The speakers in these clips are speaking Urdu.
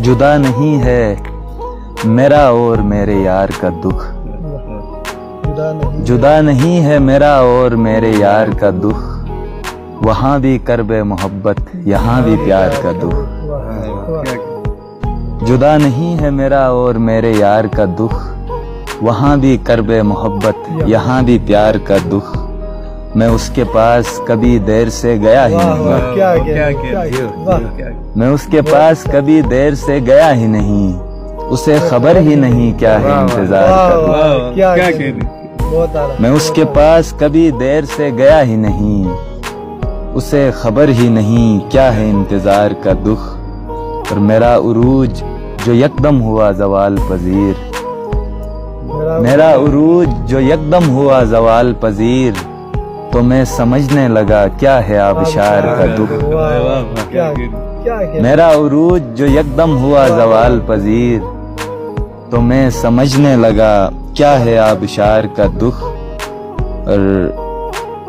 جدا نہیں ہے میرا اور میرے یار کا دکھ، جدا نہیں ہے میرا اور میرے یار کا دکھ، وہاں بھی کرب محبت یہاں بھی پیار کا دکھ، جدا نہیں ہے میرا اور میرے یار کا دکھ، وہاں بھی کرب محبت یہاں بھی پیار کا دکھ، میں اس کے پاس کبھی دیر سے گیا ہی نہیں، میں اس کے پاس کبھی دیر سے گیا ہی نہیں، اسے خبر ہی نہیں کیا ہے انتظار کا دکھ، میں اس کے پاس کبھی دیر سے گیا ہی نہیں، اسے خبر ہی نہیں کیا ہے انتظار کا دکھ، اور میرا عروج جو یکدم ہوا زوال پذیر، میرا عروج جو یکدم ہوا زوال پذیر، تو میں سمجھنے لگا کیا ہے آبشار کا دکھ، میرا عروج جو یکدم ہوا زوال پذیر، تو میں سمجھنے لگا کیا ہے آبشار کا دکھ، اور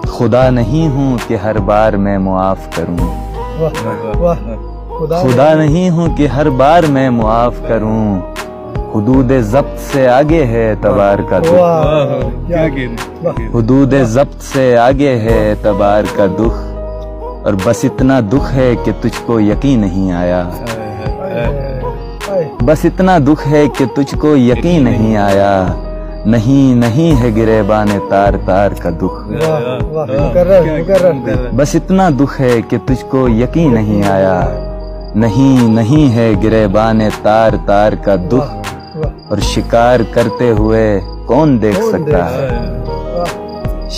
خدا نہیں ہوں کہ ہر بار میں معاف کروں، خدا نہیں ہوں کہ ہر بار میں معاف کروں، حدود ضبط سے آگے ہے اعتبار کا دکھ، حدود ضبط سے آگے ہے اعتبار کا دکھ، اور بس اتنا دکھ ہے کہ تجھ کو یقین نہیں آیا، بس اتنا دکھ ہے کہ تجھ کو یقین نہیں آیا، نہیں ہے گریبان تار تار کا دکھ، بس اتنا دکھ ہے کہ تجھ کو یقین نہیں آیا، نہیں ہے گریبان تار تار کا دکھ، اور شکار کرتے ہوئے کون دیکھ سکتا ہے،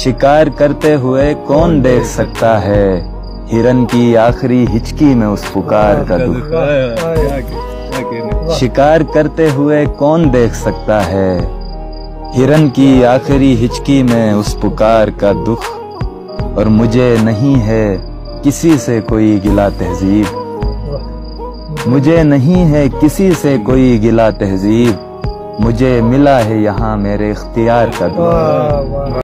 شکار کرتے ہوئے کون دیکھ سکتا ہے، ہرن کی آخری ہچکی میں اس پکار کا دکھ، شکار کرتے ہوئے کون دیکھ سکتا ہے، ہرن کی آخری ہچکی میں اس پکار کا دکھ، اور مجھے نہیں ہے کسی سے کوئی گلہ تہذیب، مجھے نہیں ہے کسی سے کوئی گلہ تہذیب، مجھے ملا ہے یہاں میرے اختیار کا دکھ۔